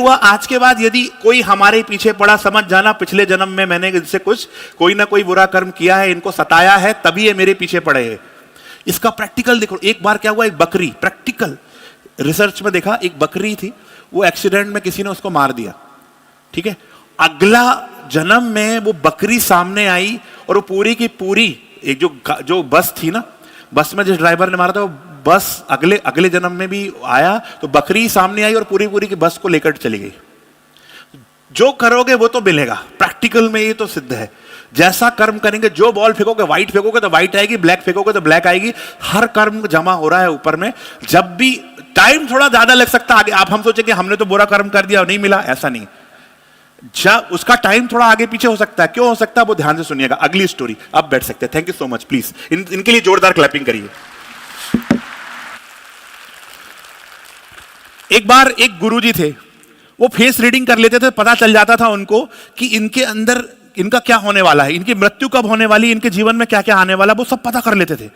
हुआ आज के बाद यदि कोई हमारे पीछे पड़ा, समझ जाना पिछले जन्म में मैंने इनसे कुछ कोई ना कोई बुरा कर्म किया है, इनको सताया है, तभी ये मेरे पीछे पड़े हैं। इसका प्रैक्टिकल देखो। एक बार क्या हुआ, एक बकरी, प्रैक्टिकल रिसर्च में देखा, एक बकरी थी, वो एक्सीडेंट में किसी ने उसको मार दिया, ठीक है। अगला जन्म में वो बकरी सामने आई और वो पूरी की पूरी एक जो बस थी ना, बस में जिस ड्राइवर ने मारा था, वो बस अगले जन्म में भी आया तो बकरी सामने आई और पूरी पूरी की बस को लेकर चली गई। जो करोगे वो तो मिलेगा, प्रैक्टिकल में ये तो सिद्ध है। जैसा कर्म करेंगे, जो बॉल फेंकोगे, व्हाइट फेंकोगे तो व्हाइट आएगी, ब्लैक फेंकोगे तो ब्लैक आएगी। हर कर्म जमा हो रहा है ऊपर में। जब भी टाइम थोड़ा ज्यादा लग सकता है आगे, आप हम सोचे कि हमने तो बुरा कर्म कर दिया और नहीं मिला, ऐसा नहीं। जब उसका टाइम थोड़ा आगे पीछे हो सकता है, क्यों हो सकता है वो ध्यान से सुनिएगा। अगली स्टोरी, आप बैठ सकते हैं। Thank you so much, please इनके लिए जोरदार क्लैपिंग करिए। एक बार एक गुरुजी थे, वो फेस रीडिंग कर लेते थे, पता चल जाता था उनको कि इनके अंदर इनका क्या होने वाला है, इनकी मृत्यु कब होने वाली, इनके जीवन में क्या क्या आने वाला, वो सब पता कर लेते थे।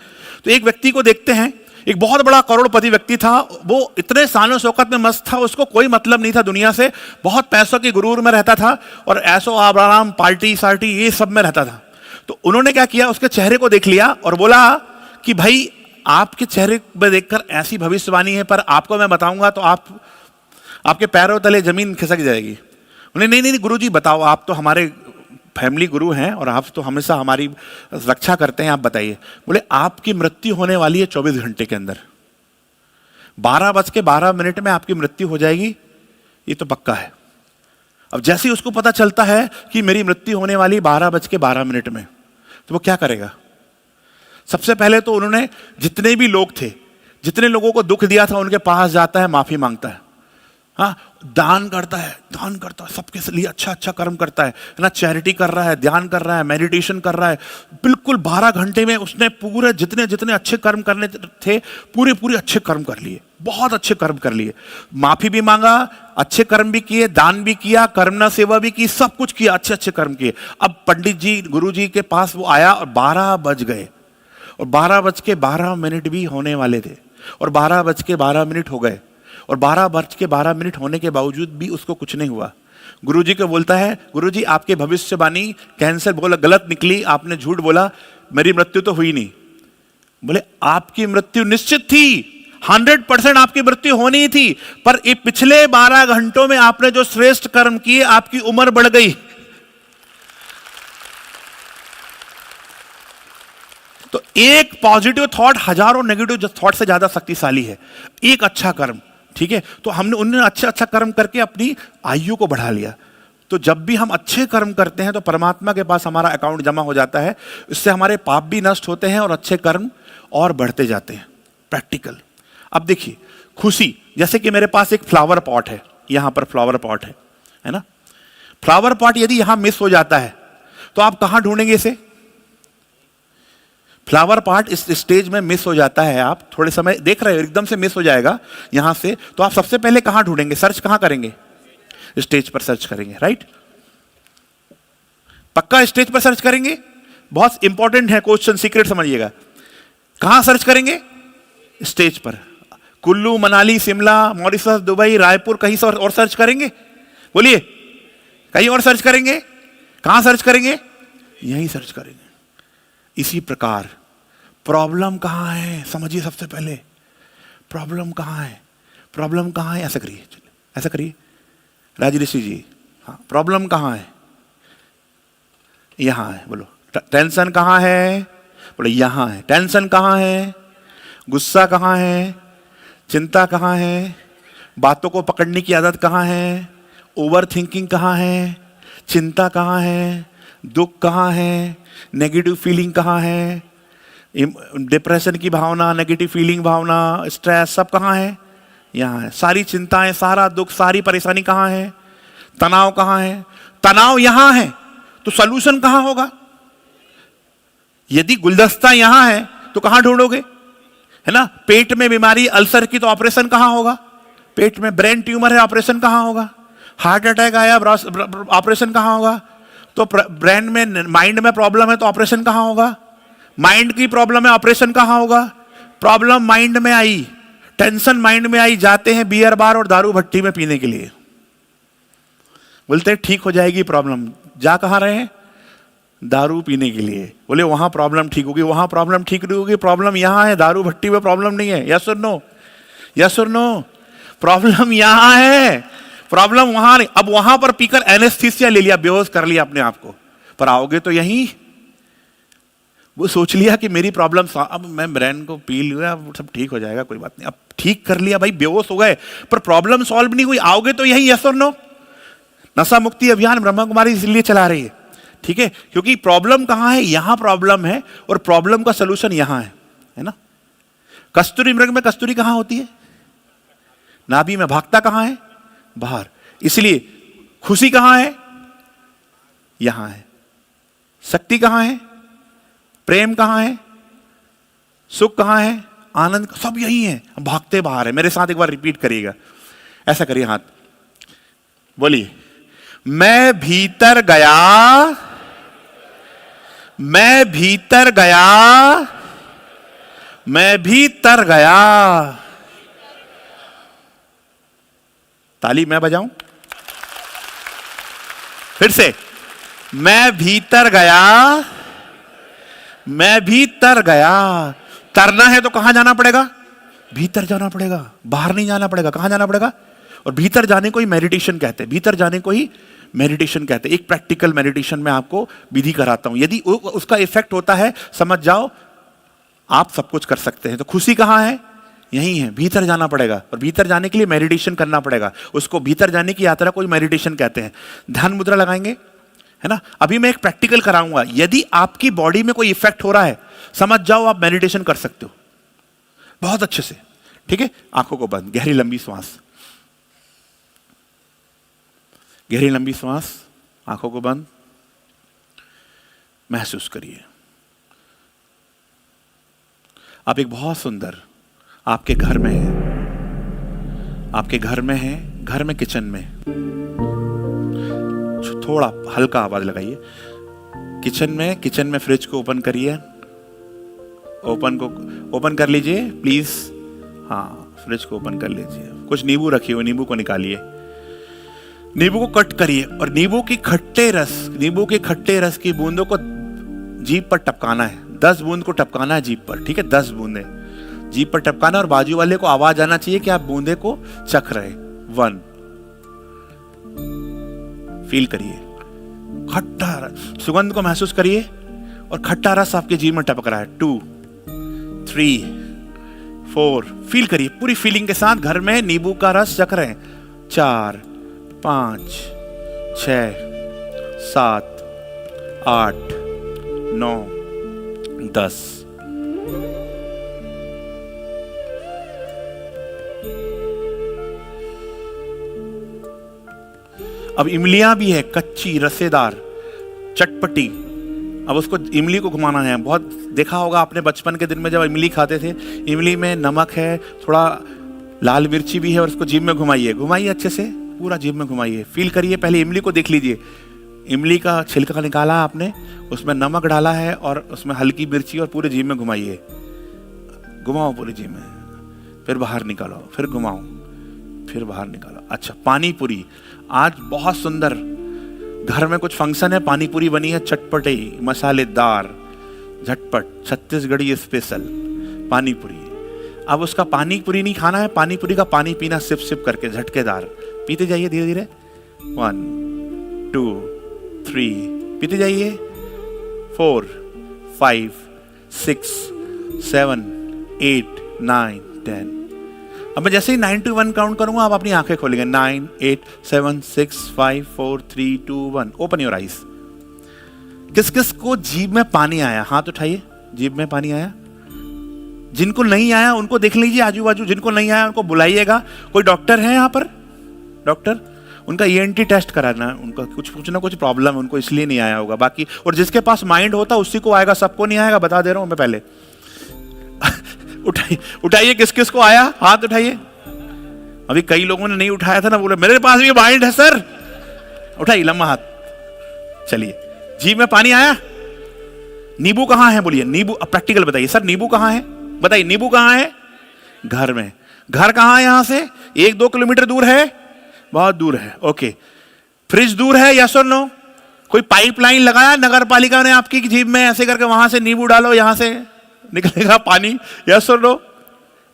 तो एक व्यक्ति को देखते हैं, एक बहुत बड़ा करोड़पति व्यक्ति था, वो इतने सालों शौकत में मस्त था, उसको कोई मतलब नहीं था दुनिया से, बहुत पैसों की गुरूर में रहता था और ऐसो आराम पार्टी सार्टी ये सब में रहता था। तो उन्होंने क्या किया, उसके चेहरे को देख लिया और बोला कि भाई आपके चेहरे में देखकर ऐसी भविष्यवाणी है, पर आपको मैं बताऊंगा तो आपके पैरों तले जमीन खिसक जाएगी। उन्हें नहीं नहीं गुरुजी बताओ, आप तो हमारे फैमिली गुरु हैं और आप तो हमेशा हमारी रक्षा करते हैं, आप बताइए। बोले आपकी मृत्यु होने वाली है 24 घंटे के अंदर, 12:12 में आपकी मृत्यु हो जाएगी, ये तो पक्का है। अब जैसे ही उसको पता चलता है कि मेरी मृत्यु होने वाली 12:12 में, तो वो क्या करेगा। सबसे पहले तो उन्होंने जितने भी लोग थे, जितने लोगों को दुख दिया था, उनके पास जाता है, माफी मांगता है, हाँ, दान करता है, सबके लिए अच्छा अच्छा कर्म करता है ना, चैरिटी कर रहा है, ध्यान कर रहा है, मेडिटेशन कर रहा है। बिल्कुल 12 घंटे में उसने पूरे जितने अच्छे कर्म करने थे, पूरे अच्छे कर्म कर लिए, बहुत अच्छे कर्म कर लिए। माफी भी मांगा, अच्छे कर्म भी किए, दान भी किया, कर्मना सेवा भी की, सब कुछ किया, अच्छे कर्म किए। अब पंडित जी, गुरु जी के पास वो आया और 12 बज गए और 12:12 भी होने वाले थे और 12:12 हो गए और 12:12 होने के बावजूद भी उसको कुछ नहीं हुआ। गुरुजी को बोलता है, गुरुजी आपके भविष्यवाणी कैंसर बोला गलत निकली, आपने झूठ बोला, मेरी मृत्यु तो हुई नहीं। बोले आपकी मृत्यु निश्चित थी, 100% आपकी मृत्यु होनी ही थी, पर ये पिछले 12 घंटों में आपने जो श्रेष्ठ कर्म किए, आपकी उम्र बढ़ गई। तो एक पॉजिटिव थॉट हजारों नेगेटिव थॉट से ज्यादा शक्तिशाली है। एक अच्छा कर्म, ठीक है, तो हमने उन्होंने अच्छा कर्म करके अपनी आयु को बढ़ा लिया। तो जब भी हम अच्छे कर्म करते हैं तो परमात्मा के पास हमारा अकाउंट जमा हो जाता है, इससे हमारे पाप भी नष्ट होते हैं और अच्छे कर्म और बढ़ते जाते हैं। प्रैक्टिकल। अब देखिए, खुशी, जैसे कि मेरे पास एक फ्लावर पॉट है, यहां पर फ्लावर पॉट है ना। फ्लावर पॉट यदि यहां मिस हो जाता है तो आप कहां ढूंढेंगे इसे। फ्लावर पॉट इस स्टेज में मिस हो जाता है, आप थोड़े समय देख रहे हो, एकदम से मिस हो जाएगा यहां से, तो आप सबसे पहले कहां ढूंढेंगे, सर्च कहां करेंगे, स्टेज पर सर्च करेंगे, राइट। पक्का स्टेज पर सर्च करेंगे। बहुत इंपॉर्टेंट है क्वेश्चन, सीक्रेट समझिएगा। कहां सर्च करेंगे, स्टेज पर। कुल्लू, मनाली, शिमला, मॉरिशस, दुबई, रायपुर, कहीं से और सर्च करेंगे, बोलिए, कहीं और सर्च करेंगे। कहां सर्च करेंगे, यहीं सर्च करेंगे। इसी प्रकार प्रॉब्लम कहां है, समझिए सबसे पहले प्रॉब्लम कहां है, प्रॉब्लम कहां है, ऐसा करिए, ऐसा करिए राज ऋषि जी, हाँ, प्रॉब्लम कहां है, यहां है, बोलो। टेंशन कहां है, बोलो यहां है। टेंशन कहां है, गुस्सा कहां है, चिंता कहां है, बातों को पकड़ने की आदत कहां है, ओवर थिंकिंग कहां है, चिंता कहां है, दुख कहां है, नेगेटिव फीलिंग कहां है, डिप्रेशन की भावना, नेगेटिव फीलिंग भावना, स्ट्रेस, सब कहां है, यहां है। सारी चिंताएं, सारा दुख, सारी परेशानी कहां है, तनाव कहां है, तनाव यहां है, तो सॉल्यूशन कहां होगा। यदि गुलदस्ता यहां है तो कहां ढूंढोगे, है ना। पेट में बीमारी, अल्सर की, तो ऑपरेशन कहां होगा, पेट में। ब्रेन ट्यूमर है, ऑपरेशन कहां होगा। हार्ट अटैक आया, ऑपरेशन कहां होगा। तो ब्रेन में, माइंड में प्रॉब्लम है तो ऑपरेशन कहां होगा। माइंड की प्रॉब्लम है, ऑपरेशन कहां होगा। प्रॉब्लम माइंड में आई, टेंशन माइंड में आई, जाते हैं बियर बार और दारू भट्टी में पीने के लिए। बोलते हैं ठीक हो जाएगी प्रॉब्लम। जा कहाँ रहे हैं? दारू पीने के लिए। बोले वहां प्रॉब्लम ठीक होगी, वहां प्रॉब्लम ठीक नहीं होगी, प्रॉब्लम यहां है, दारू भट्टी में प्रॉब्लम नहीं है। यस और नो? यस और नो? प्रॉब्लम यहां है, प्रॉब्लम वहां नहीं। अब वहां पर पीकर एनेस्थीसिया ले लिया, बेहोश कर लिया अपने आप को, पर आओगे तो यहीं। वो सोच लिया कि मेरी प्रॉब्लम, अब मैं ब्रेन को पी लिया, सब ठीक हो जाएगा, कोई बात नहीं। अब ठीक कर लिया भाई, बेहोश हो गए, पर प्रॉब्लम सॉल्व नहीं हुई। आओगे तो यहीं। यस और नो? नशा मुक्ति अभियान ब्रह्मा कुमारी इसलिए चला रही है, ठीक है, क्योंकि प्रॉब्लम कहां है? यहां प्रॉब्लम है, और प्रॉब्लम का सलूशन यहां है ना। कस्तूरी मृग में कस्तूरी कहां होती है? नाभि में। भागता कहां है? बाहर। इसलिए खुशी कहां है? यहां है। शक्ति कहां है? प्रेम कहां है? सुख कहां है? आनंद, सब यही है, भागते बाहर है। मेरे साथ एक बार रिपीट करिएगा, ऐसा करिए हाथ, बोलिए, मैं भीतर गया, मैं भीतर गया, मैं भीतर गया। ताली मैं बजाऊं? फिर से, मैं भीतर गया, मैं भीतर गया। तरना है तो कहां जाना पड़ेगा? भीतर जाना पड़ेगा, बाहर नहीं जाना पड़ेगा। कहां जाना पड़ेगा? और भीतर जाने को ही मेडिटेशन कहते हैं, भीतर जाने को ही मेडिटेशन कहते हैं। एक प्रैक्टिकल मेडिटेशन में आपको विधि कराता हूं, यदि उसका इफेक्ट होता है, समझ जाओ आप सब कुछ कर सकते हैं। तो खुशी कहां है? यही है, भीतर जाना पड़ेगा, और भीतर जाने के लिए मेडिटेशन करना पड़ेगा। उसको भीतर जाने की यात्रा को मेडिटेशन कहते हैं। ध्यान मुद्रा लगाएंगे, है ना। अभी मैं एक प्रैक्टिकल कराऊंगा, यदि आपकी बॉडी में कोई इफेक्ट हो रहा है, समझ जाओ आप मेडिटेशन कर सकते हो बहुत अच्छे से, ठीक है। आंखों को बंद, गहरी लंबी सांस, गहरी लंबी सांस, आंखों को बंद, महसूस करिए आप एक बहुत सुंदर आपके घर में है, आपके घर में है, घर में किचन में, थोड़ा हल्का आवाज लगाइए, किचन में फ्रिज को ओपन करिए, ओपन कर लीजिए प्लीज। हाँ, फ्रिज को ओपन कर लीजिए, कुछ नींबू रखिए हुए, नींबू को निकालिए, नींबू को कट करिए, और नींबू के खट्टे रस की बूंदों को जीभ पर टपकाना है। 10 बूंद को टपकाना है जीभ पर, ठीक है, 10 बूंदे जीभ पर टपकाना, और बाजू वाले को आवाज आना चाहिए कि आप बूंदे को चख रहे। 1, फील करिए, खट्टा सुगंध को महसूस करिए, और खट्टा रस आपके जीभ में टपक रहा है। 2, 3, 4, फील करिए, पूरी फीलिंग के साथ घर में नींबू का रस चख रहे हैं। 4, 5, 6, 7, 8, 9, 10। अब इमलियां भी है, कच्ची, रसेदार, चटपटी। अब उसको इमली को घुमाना है। बहुत देखा होगा आपने बचपन के दिन में जब इमली खाते थे, इमली में नमक है, थोड़ा लाल मिर्ची भी है, और उसको जीभ में घुमाइए अच्छे से, पूरा जीभ में घुमाइए, फील करिए। पहले इमली को देख लीजिए, इमली का छिलका निकाला आपने, उसमें नमक डाला है, और उसमें हल्की मिर्ची, और पूरे जीभ में घुमाइए, घुमाओ पूरे जीभ में, फिर बाहर निकालो, फिर घुमाओ, फिर बाहर निकालो। अच्छा, पानी पूरी, आज बहुत सुंदर घर में कुछ फंक्शन है, पानी पूरी बनी है, चटपटी, मसालेदार, झटपट, छत्तीसगढ़ी स्पेशल पानी पूरी। अब उसका पानी पूरी नहीं खाना है, पानी पूरी का पानी पीना, सिप सिप करके, झटकेदार पीते जाइए धीरे धीरे। 1, 2, 3, पीते जाइए। 4, 5, 6, 7, 8, 9, 10। अब मैं जैसे ही 9 to 1 काउंट करूंगा, आप अपनी आंखें खोलेंगे। 9, 8, 7, 6, 5, 4, 3, 2, 1। Open your eyes. किस किस को जीभ में पानी आया? हाथ उठाइए, जीभ में पानी आया। जिनको नहीं आया उनको देख लीजिए आजू बाजू, जिनको नहीं आया उनको बुलाइएगा। कोई डॉक्टर है यहाँ पर? डॉक्टर, उनका ENT टेस्ट कराना, उनका कुछ ना कुछ प्रॉब्लम है, उनको इसलिए नहीं आया होगा। बाकी, और जिसके पास माइंड होता उसी को आएगा, सबको नहीं आएगा, बता दे रहा हूं मैं पहले। उठाइए, किस किस को आया? हाथ उठाइए। अभी कई लोगों ने नहीं उठाया था ना, बोले मेरे पास भी माइंड है सर। उठाइए लंबा हाथ। चलिए, जीभ में पानी आया। नींबू कहां है? बोलिए नींबू। अब प्रैक्टिकल बताइए, सर नींबू कहां है? बताइए नींबू कहां है? घर में। घर कहां है? यहां से 1-2 किलोमीटर दूर है, बहुत दूर है। ओके, फ्रिज दूर है, यस और नो? कोई पाइपलाइन लगाया नगर पालिका ने आपकी जीभ में, ऐसे करके वहां से नींबू डालो, यहां से निकलेगा पानी, यस और नो?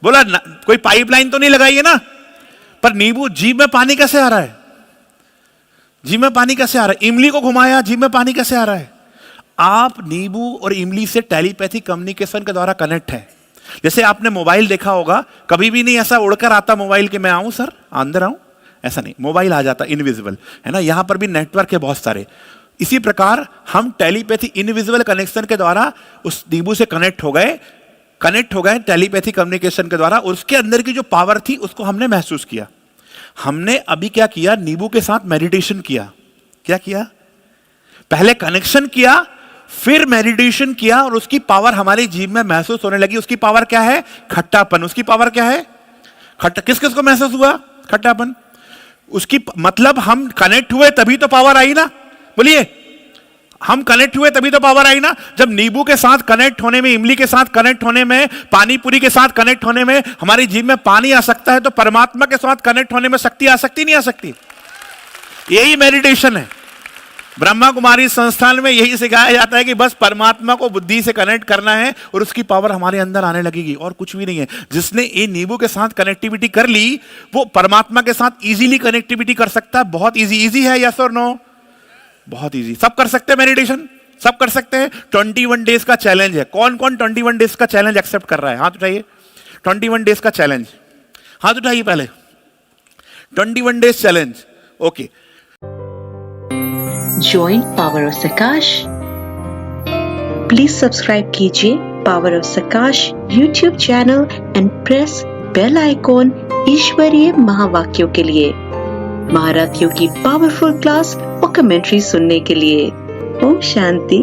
बोला ना, कोई पाइपलाइन तो नहीं लगाई है ना? पर नींबू, जीभ में पानी कैसे आ रहा है? जीभ में पानी कैसे आ रहा है? इमली को घुमाया, जीभ में पानी कैसे आ रहा है? आप नींबू और इमली से टेलीपैथिक कम्युनिकेशन के द्वारा कनेक्ट है। जैसे आपने मोबाइल देखा होगा, कभी भी नहीं ऐसा उड़कर आता मोबाइल के मैं आऊं सर, अंदर आऊं, ऐसा नहीं, मोबाइल आ जाता इनविजिबल, है ना? यहां पर भी नेटवर्क है बहुत सारे। इसी प्रकार हम टेलीपैथी इनविजिबल कनेक्शन के द्वारा उस नींबू से कनेक्ट हो गए टेलीपैथी कम्युनिकेशन के द्वारा, और उसके अंदर की जो पावर थी उसको हमने महसूस किया। हमने अभी क्या किया, नींबू के साथ मेडिटेशन किया। क्या किया? पहले कनेक्शन किया, फिर मेडिटेशन किया, और उसकी पावर हमारी जीभ में महसूस होने लगी। उसकी पावर क्या है? खट्टापन। उसकी पावर क्या है? खट्टा। किस किस को महसूस हुआ खट्टापन? उसकी मतलब हम कनेक्ट हुए तभी तो पावर आई ना। बोलिए, हम कनेक्ट हुए तभी तो पावर आई ना। जब नींबू के साथ कनेक्ट होने में, इमली के साथ कनेक्ट होने में, पानी पूरी के साथ कनेक्ट होने में हमारी जीभ में पानी आ सकता है, तो परमात्मा के साथ कनेक्ट होने में शक्ति आ सकती नहीं आ सकती? यही मेडिटेशन है। ब्रह्मा कुमारी संस्थान में यही सिखाया जाता है कि बस परमात्मा को बुद्धि से कनेक्ट करना है और उसकी पावर हमारे अंदर आने लगेगी, और कुछ भी नहीं है। जिसने ये नींबू के साथ कनेक्टिविटी कर ली, वो परमात्मा के साथ इजीली कनेक्टिविटी कर सकता है। बहुत इजी है, यस और नो? बहुत इजी। सब कर सकते हैं मेडिटेशन, सब कर सकते हैं। 21 डेज का चैलेंज है। कौन कौन 21 डेज का चैलेंज एक्सेप्ट कर रहा है? हाथ उठाइए। 21 डेज का चैलेंज, हाथ उठाइए पहले। 21 days challenge, okay. Join Power of Sakash. Please subscribe कीजिए Power of Sakash YouTube channel and press bell icon ईश्वरीय महावाक्यों के लिए, महारथियों की पावरफुल क्लास और कमेंट्री सुनने के लिए। ओम शांति।